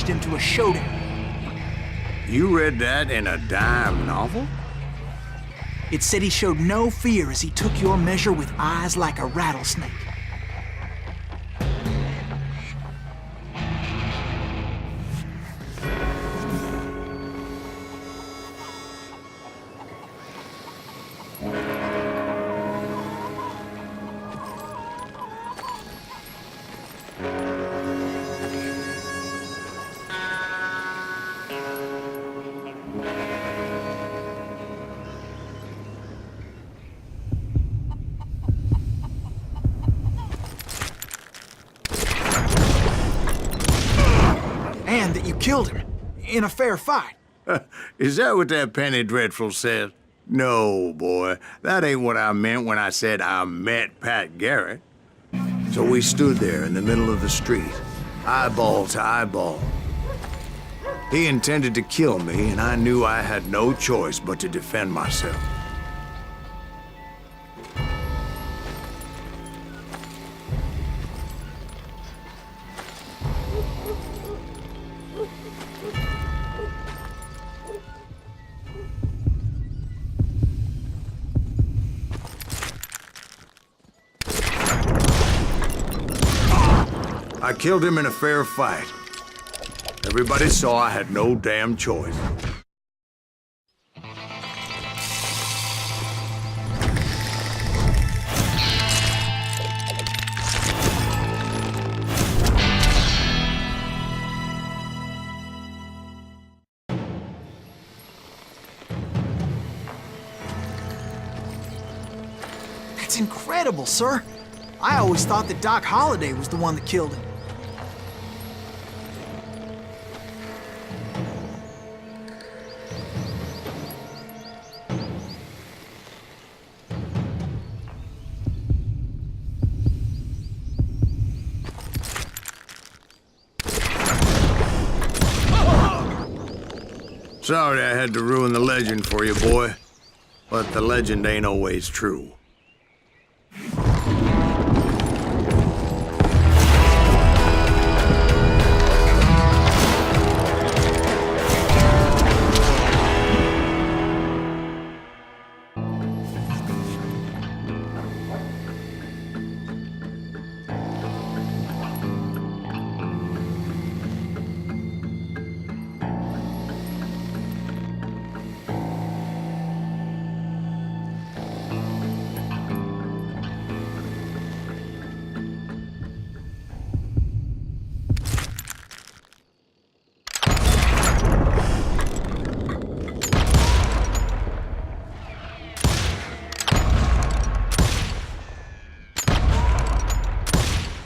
challenged him to a showdown. You read that in a dime novel? It said he showed no fear as he took your measure with eyes like a rattlesnake. And that you killed him in a fair fight. Is that what that Penny Dreadful said? No, boy. That ain't what I meant when I said I met Pat Garrett. So we stood there in the middle of the street, eyeball to eyeball. He intended to kill me, and I knew I had no choice but to defend myself. I killed him in a fair fight. Everybody saw I had no damn choice. That's incredible, sir. I always thought that Doc Holliday was the one that killed him. Sorry I had to ruin the legend for you, boy. But the legend ain't always true.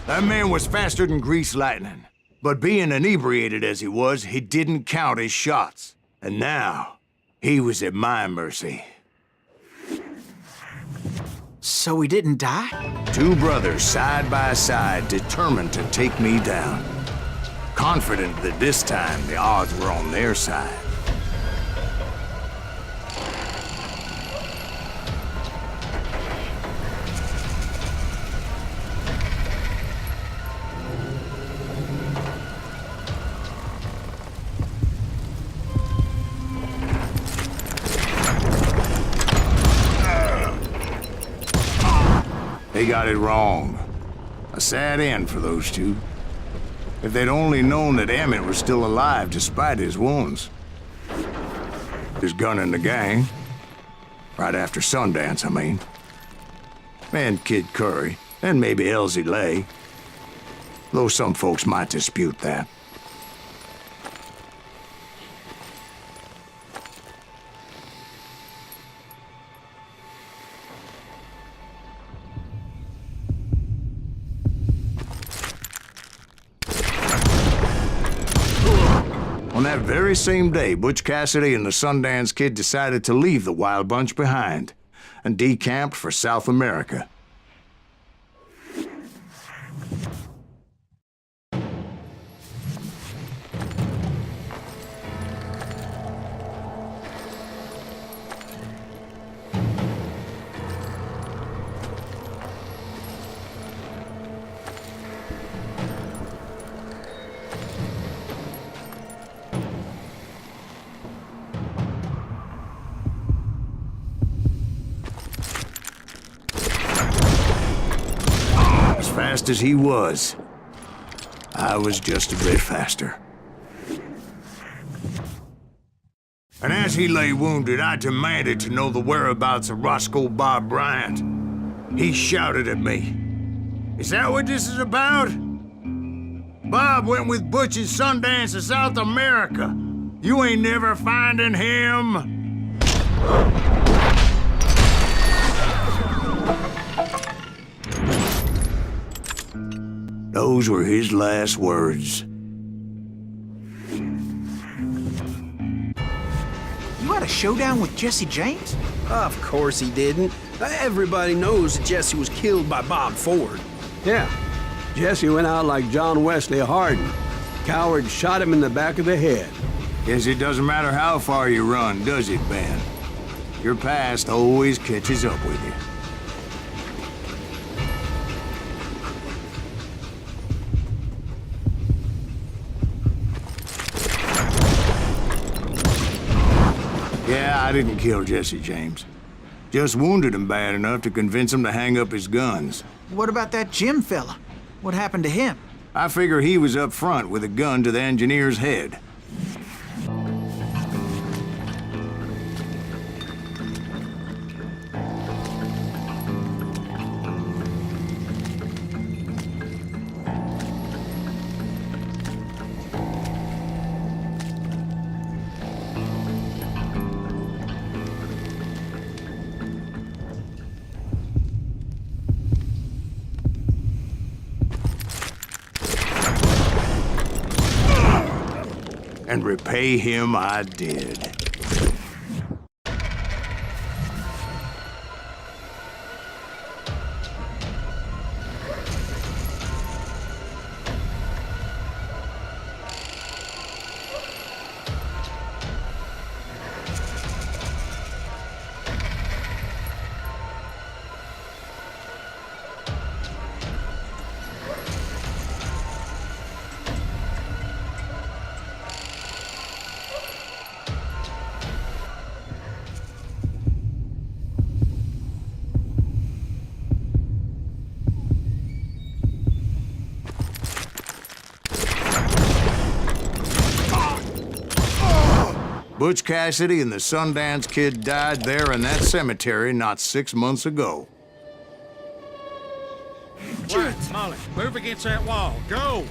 That man was faster than greased lightning. But being inebriated as he was, he didn't count his shots. And now, he was at my mercy. So he didn't die? Two brothers side by side, determined to take me down. Confident that this time the odds were on their side. They got it wrong. A sad end for those two. If they'd only known that Emmett was still alive despite his wounds. His gun in the gang. Right after Sundance, I mean. And Kid Curry, and maybe Elsie Lay. Though some folks might dispute that. On that very same day, Butch Cassidy and the Sundance Kid decided to leave the Wild Bunch behind and decamped for South America. fast as he was. I was just a bit faster. And as he lay wounded, I demanded to know the whereabouts of Roscoe Bob Bryant. He shouted at me. "Is that what this is about? Bob went with Butch and Sundance to South America. You ain't never finding him." Those were his last words. You had a showdown with Jesse James? Of course he didn't. Everybody knows that Jesse was killed by Bob Ford. Yeah. Jesse went out like John Wesley Hardin. Coward shot him in the back of the head. Guess it doesn't matter how far you run, does it, Ben? Your past always catches up with you. Yeah, I didn't kill Jesse James. Just wounded him bad enough to convince him to hang up his guns. What about that Jim fella? What happened to him? I figure he was up front with a gun to the engineer's head. And repay him I did. Butch Cassidy and the Sundance Kid died there in that cemetery not 6 months ago. Right, Molly, move against that wall. Go!